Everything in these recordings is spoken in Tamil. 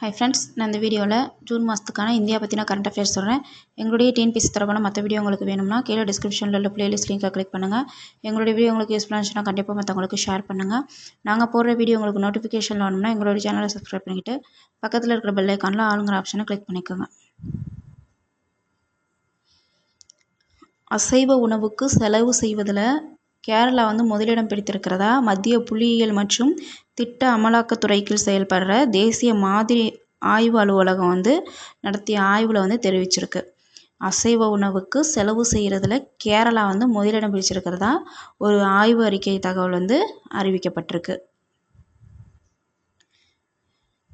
ஹை ஃப்ரெண்ட்ஸ், நான் இந்த வீடியோவில் ஜூன் மாதத்துக்கான இந்தியா பற்றின கரண்ட் அஃபேர்ஸ் சொல்கிறேன். எங்களுடைய டிஎன்பிஎஸ்சி தரப்பான மற்ற வீடியோ உங்களுக்கு வேணும்னா கீழே டிஸ்கிரிப்ஷனில் உள்ள பிளேலிஸ்ட் லிங்கை கிளிக் பண்ணுங்கள். எங்களுடைய வீடியோ உங்களுக்கு யூஸ்ஃபுல்லாக இருந்துச்சுன்னா கண்டிப்பாக மற்றவங்களுக்கு ஷேர் பண்ணுங்கள். நாங்கள் போடுற வீடியோ உங்களுக்கு நோட்டிஃபிகேஷன் வேணும்னா எங்களுடைய சேனலை சப்ஸ்கிரைப் பண்ணிக்கிட்டு பக்கத்தில் இருக்கிற பெல் ஐக்கானில் ஆளுங்கிற ஆப்ஷனை கிளிக் பண்ணிக்கோங்க. அசைவ உணவுக்கு செலவு செய்வதில் கேரளா முதலிடம் பிடித்திருக்கிறதா மத்திய புள்ளியியல் மற்றும் திட்ட அமலாக்கத்துறை கீழ் செயல்படுற தேசிய மாதிரி ஆய்வு அலுவலகம் நடத்திய ஆய்வில் தெரிவிச்சிருக்கு. அசைவ உணவுக்கு செலவு செய்கிறதுல கேரளா முதலிடம் பிடிச்சிருக்கிறதா ஒரு ஆய்வு அறிக்கை தகவல் அறிவிக்கப்பட்டிருக்கு.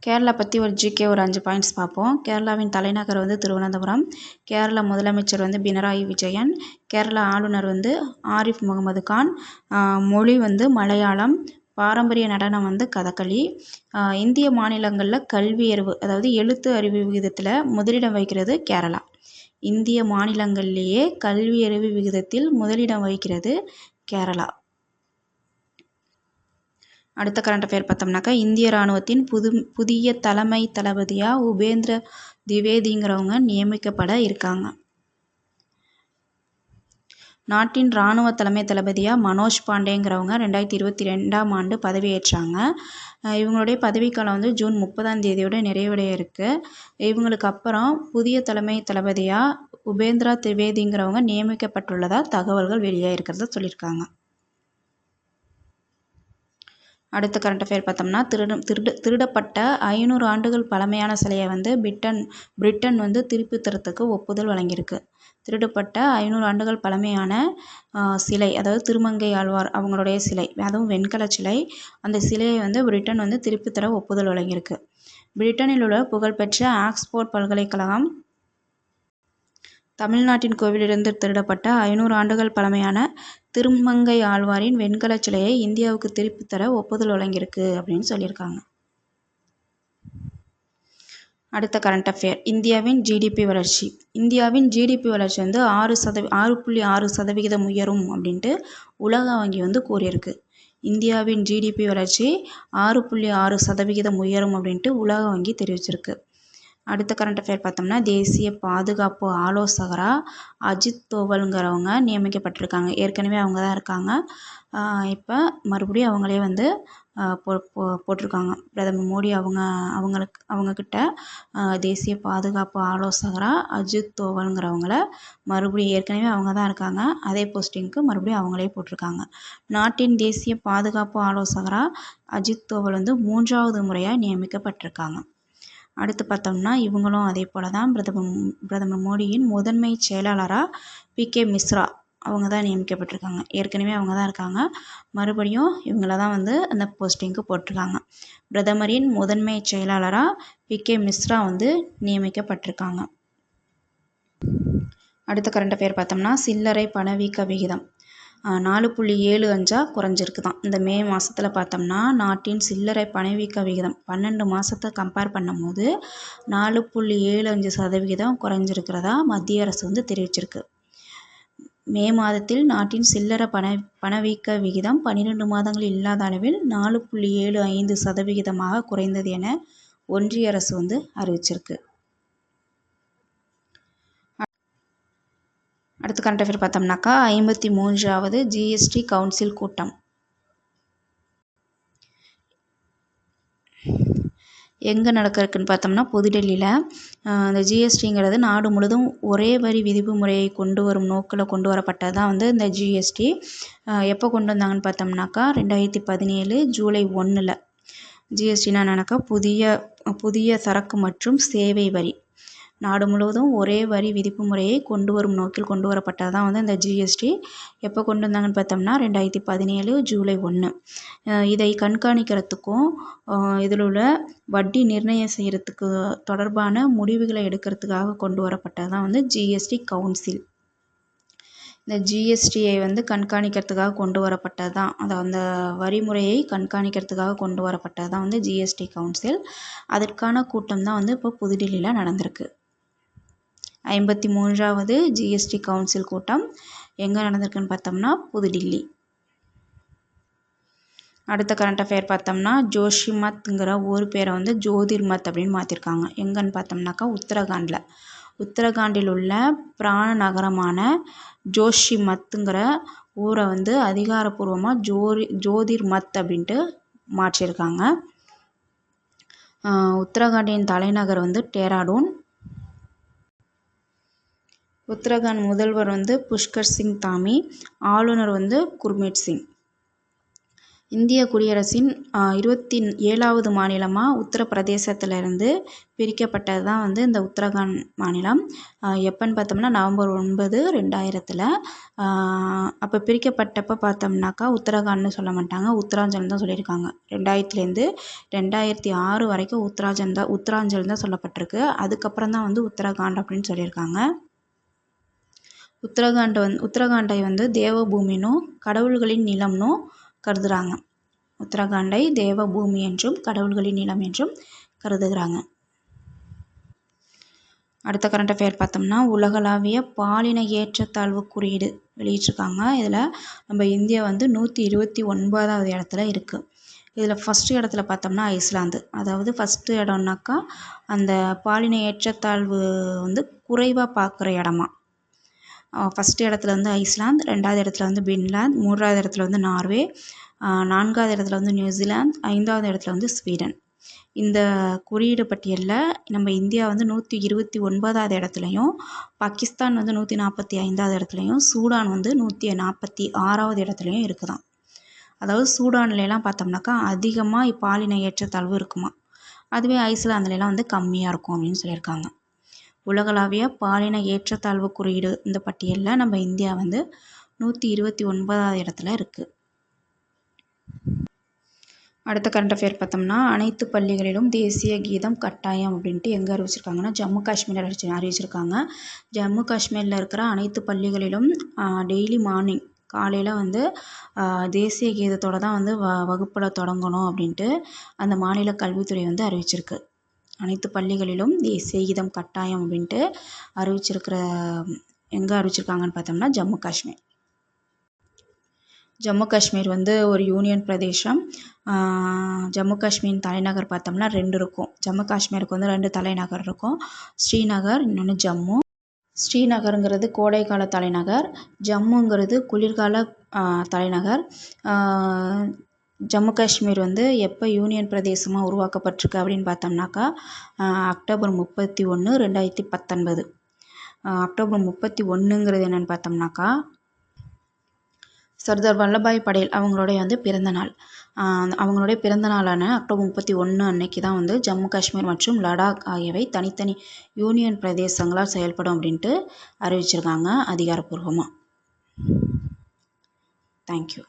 கேரளா பற்றி ஒரு ஜிகே ஒரு 5 பாயிண்ட்ஸ் பார்ப்போம். கேரளாவின் தலைநகர் திருவனந்தபுரம். கேரளா முதலமைச்சர் பினராயி விஜயன். கேரளா ஆளுநர் ஆரிஃப் முகமது கான். மொழி மலையாளம். பாரம்பரிய நடனம் கதகளி. இந்திய மாநிலங்களில் கல்வி அறிவு அதாவது எழுத்து அறிவு விகிதத்தில் முதலிடம் வகிக்கிறது கேரளா. இந்திய மாநிலங்கள்லேயே கல்வி அறிவு விகிதத்தில் முதலிடம் வகிக்கிறது கேரளா. அடுத்த கரண்ட் அஃபேர் பார்த்தோம்னாக்கா, இந்திய இராணுவத்தின் புதிய தலைமை தளபதியாக உபேந்திர திவேதிங்கிறவங்க நியமிக்கப்பட இருக்காங்க. நாட்டின் இராணுவ தலைமை தளபதியாக மனோஜ் பாண்டேங்கிறவங்க 2022ஆம் ஆண்டு பதவியேற்றாங்க. இவங்களுடைய பதவிக்காலம் ஜூன் 30ஆம் தேதியோட நிறைவடைய இருக்குது. இவங்களுக்கு அப்புறம் புதிய தலைமை தளபதியாக உபேந்திரா திவேதிங்கிறவங்க நியமிக்கப்பட்டுள்ளதாக தகவல்கள் வெளியாக இருக்கிறத சொல்லியிருக்காங்க. அடுத்த கரண்ட் அஃபேர் பார்த்தோம்னா, திருடப்பட்ட 500 ஆண்டுகள் பழமையான சிலையை பிரிட்டன் திருப்பி தரத்துக்கு ஒப்புதல் வழங்கியிருக்கு. திருடப்பட்ட 500 ஆண்டுகள் பழமையான சிலை, அதாவது திருமங்கை ஆழ்வார் அவங்களுடைய சிலை, அதுவும் வெண்கல சிலை. அந்த சிலையை பிரிட்டன் திருப்பி தர ஒப்புதல் வழங்கியிருக்கு. பிரிட்டனில் உள்ள புகழ்பெற்ற ஆக்ஸ்போர்ட் பல்கலைக்கழகம் தமிழ்நாட்டின் கோவிலிருந்து திருடப்பட்ட 500 ஆண்டுகள் பழமையான திருமங்கை ஆழ்வாரின் வெண்கல சிலையை இந்தியாவுக்கு திருப்பி தர ஒப்புதல் வழங்கியிருக்கு அப்படின்னு சொல்லியிருக்காங்க. அடுத்த கரண்ட் அஃபேர், இந்தியாவின் ஜிடிபி வளர்ச்சி. இந்தியாவின் ஜிடிபி வளர்ச்சி 6.6% உயரும் அப்படின்ட்டு உலக வங்கி கூறியிருக்கு. இந்தியாவின் ஜிடிபி வளர்ச்சி 6.6% உயரும் அப்படின்ட்டு உலக வங்கி தெரிவிச்சிருக்கு. அடுத்த கரண்ட் அஃபேர் பார்த்தோம்னா, தேசிய பாதுகாப்பு ஆலோசகராக அஜித் தோவல்ங்கிறவங்க நியமிக்கப்பட்டிருக்காங்க. ஏற்கனவே அவங்க தான் இருக்காங்க. இப்போ மறுபடியும் அவங்களே போட்டிருக்காங்க. பிரதமர் மோடி அவங்கக்கிட்ட தேசிய பாதுகாப்பு ஆலோசகராக அஜித் தோவல்ங்கிறவங்கள மறுபடியும், ஏற்கனவே அவங்க தான் இருக்காங்க, அதே போஸ்டிங்க்கு மறுபடியும் அவங்களே போட்டிருக்காங்க. நாட்டின் தேசிய பாதுகாப்பு ஆலோசகராக அஜித் தோவல் 3வது முறையாக நியமிக்கப்பட்டிருக்காங்க. அடுத்து பார்த்தோம்னா, இவங்களும் அதே போல் தான் பிரதமர் மோடியின் முதன்மை செயலாளராக PK மிஸ்ரா அவங்க தான் நியமிக்கப்பட்டிருக்காங்க. ஏற்கனவே அவங்க தான் இருக்காங்க, மறுபடியும் இவங்கள தான் அந்த போஸ்டிங்க்கு போட்டிருக்காங்க. பிரதமரின் முதன்மை செயலாளராக PK மிஸ்ரா நியமிக்கப்பட்டிருக்காங்க. அடுத்த கரண்ட் அஃபேர் பார்த்தோம்னா, சில்லறை பணவீக்க விகிதம் 4.75 குறைஞ்சிருக்கு தான். இந்த மே மாதத்தில் பார்த்தோம்னா நாட்டின் சில்லறை பணவீக்க விகிதம் 12 மாதத்தை கம்பேர் பண்ணும்போது 4.75% குறைஞ்சிருக்கிறதா மத்திய அரசு தெரிவிச்சிருக்கு. மே மாதத்தில் நாட்டின் சில்லறை பணவீக்க விகிதம் 12 மாதங்கள் இல்லாத அளவில் 4.75% குறைந்தது என ஒன்றிய அரசு அறிவிச்சிருக்கு. அடுத்த கரண்ட் அஃபேர் பார்த்தோம்னாக்கா, 53வது ஜிஎஸ்டி கவுன்சில் கூட்டம் எங்கே நடக்க இருக்குன்னு பார்த்தோம்னா, புதுடெல்லியில். இந்த ஜிஎஸ்டிங்கிறது நாடு முழுதும் ஒரே வரி விதிப்பு முறையை கொண்டு வரும் நோக்கில் கொண்டு வரப்பட்டது தான் இந்த ஜிஎஸ்டி. எப்போ கொண்டு வந்தாங்கன்னு பார்த்தோம்னாக்கா 2017 ஜூலை 1. ஜிஎஸ்டினா என்னன்னாக்கா புதிய சரக்கு மற்றும் சேவை வரி. நாடு முழுவதும் ஒரே வரி விதிப்பு முறையை கொண்டு வரும் நோக்கில் கொண்டு வரப்பட்டது தான் இந்த ஜிஎஸ்டி. எப்போ கொண்டு வந்தாங்கன்னு பார்த்தோம்னா 2017 ஜூலை 1. இதை கண்காணிக்கிறதுக்கும் இதில் உள்ள வட்டி நிர்ணயம் செய்கிறதுக்கு தொடர்பான முடிவுகளை எடுக்கிறதுக்காக கொண்டு வரப்பட்டது தான் ஜிஎஸ்டி கவுன்சில். இந்த ஜிஎஸ்டியை கண்காணிக்கிறதுக்காக கொண்டு வரப்பட்டது தான், அந்த வரிமுறையை கண்காணிக்கிறதுக்காக கொண்டு வரப்பட்டது தான் ஜிஎஸ்டி கவுன்சில். அதற்கான கூட்டம் தான் இப்போ புதுடெல்லியில் நடந்திருக்கு. 53வது ஜிஎஸ்டி கவுன்சில் கூட்டம் எங்கே நடந்திருக்குன்னு பார்த்தோம்னா புதுடில்லி. அடுத்த கரண்ட் அஃபேர் பார்த்தோம்னா ஜோஷிமத்ங்கிற ஊர் பேரை வந்து ஜோதிர்மத் அப்படின்னு மாற்றிருக்காங்க. எங்கன்னு பார்த்தோம்னாக்கா உத்தரகாண்டில். உத்தரகாண்டில் உள்ள பிராண நகரமான ஜோஷிமத்துங்கிற ஊரை வந்து அதிகாரப்பூர்வமாக ஜோதிர்மத் அப்படின்ட்டு மாற்றியிருக்காங்க. உத்தரகாண்டின் தலைநகர் வந்து டேராடூன். உத்தரகாண்ட் முதல்வர் வந்து புஷ்கர் சிங் தாமி, ஆளுநர் வந்து குர்மீத் சிங். இந்திய குடியரசின் 27வது மாநிலமாக உத்தரப்பிரதேசத்திலிருந்து பிரிக்கப்பட்டது தான் வந்து இந்த உத்தரகாண்ட் மாநிலம். எப்போன்னு பார்த்தோம்னா நவம்பர் 9, 2000. அப்போ பிரிக்கப்பட்டப்போ பார்த்தோம்னாக்கா உத்தரகாண்ட்னு சொல்ல மாட்டாங்க, உத்தராஞ்சல் தான் சொல்லியிருக்காங்க. 2000லேருந்து 2006 வரைக்கும் உத்தராஞ்சல் தான் சொல்லப்பட்டிருக்கு. அதுக்கப்புறம் தான் வந்து உத்தரகாண்ட் அப்படின்னு சொல்லியிருக்காங்க. உத்தரகாண்டை வந்து தேவபூமினும் கடவுள்களின் நிலம்னும் கருதுகிறாங்க. உத்தரகாண்டை தேவபூமி என்றும் கடவுள்களின் நிலம் என்றும் கருதுகிறாங்க. அடுத்த கரண்ட் அஃபேர் பார்த்தோம்னா உலகளாவிய பாலின ஏற்றத்தாழ்வு குறியீடு வெளியிட்டிருக்காங்க. இதில் நம்ம இந்தியா வந்து 129வது இடத்துல இருக்குது. இதில் ஃபஸ்ட்டு இடத்துல பார்த்தோம்னா ஐஸ்லாந்து. அதாவது ஃபஸ்ட்டு இடம்னாக்கா அந்த பாலின ஏற்றத்தாழ்வு வந்து குறைவாக பார்க்குற இடமா. ஃபஸ்ட்டு இடத்துல வந்து ஐஸ்லாந்து, 2வது இடத்துல வந்து பின்லாந்து, 3வது இடத்துல வந்து நார்வே, 4வது இடத்துல வந்து நியூசிலாந்து, 5வது இடத்துல வந்து ஸ்வீடன். இந்த குறியீடு பட்டியலில் நம்ம இந்தியா வந்து 129வது இடத்துலையும், பாகிஸ்தான் வந்து 145வது இடத்துலையும், சூடான் வந்து 146வது இடத்துலையும் இருக்குதாம். அதாவது சூடான்லாம் பார்த்தோம்னாக்கா அதிகமாக பாலின ஏற்றத்தாழ்வு இருக்குமா, அதுவே ஐஸ்லாந்துலாம் வந்து கம்மியாக இருக்கும் அப்படின்னு சொல்லியிருக்காங்க. உலகளாவிய பாலின ஏற்றத்தாழ்வு குறியீடு இந்த பட்டியலில் நம்ம இந்தியா வந்து 129வது இடத்துல இருக்குது. அடுத்த கரண்ட் அஃபேர் பார்த்தோம்னா அனைத்து பள்ளிகளிலும் தேசிய கீதம் கட்டாயம் அப்படின்ட்டு எங்கே அறிவிச்சிருக்காங்கன்னா ஜம்மு காஷ்மீர் அறிவிச்சிருக்காங்க. ஜம்மு காஷ்மீரில் இருக்கிற அனைத்து பள்ளிகளிலும் டெய்லி மார்னிங் காலையில் வந்து தேசிய கீதத்தோடு தான் வந்து வகுப்பில் தொடங்கணும் அப்படின்ட்டு அந்த மாநில கல்வித்துறை வந்து அறிவிச்சிருக்கு. அனைத்து பள்ளிகளிலும் தேசிய கீதம் கட்டாயம் அப்படின்ட்டு எங்கே அறிவிச்சிருக்காங்கன்னு பார்த்தோம்னா ஜம்மு காஷ்மீர். ஜம்மு காஷ்மீர் வந்து ஒரு யூனியன் பிரதேசம். ஜம்மு காஷ்மீரின் தலைநகர் பார்த்தோம்னா 2 இருக்கும். ஜம்மு காஷ்மீருக்கு வந்து 2 தலைநகர் இருக்கும், ஸ்ரீநகர், இன்னொன்று ஜம்மு. ஸ்ரீநகருங்கிறது கோடைக்கால தலைநகர், ஜம்முங்கிறது குளிர்கால தலைநகர். ஜம்மு காஷ்மீர் வந்து எப்போ யூனியன் பிரதேசமாக உருவாக்கப்பட்டிருக்கு அப்படின்னு பார்த்தோம்னாக்கா அக்டோபர் 31, 2019. அக்டோபர் 31ங்கிறது என்னென்னு பார்த்தோம்னாக்கா சர்தார் வல்லபாய் படேல் அவங்களுடைய வந்து பிறந்தநாள். அவங்களுடைய பிறந்தநாளான அக்டோபர் 31 அன்னைக்கு தான் வந்து ஜம்மு காஷ்மீர் மற்றும் லடாக் ஆகியவை தனித்தனி யூனியன் பிரதேசங்களாக செயல்படும் அப்படின்ட்டு அறிவிச்சிருக்காங்க அதிகாரப்பூர்வமாக. தேங்க்யூ.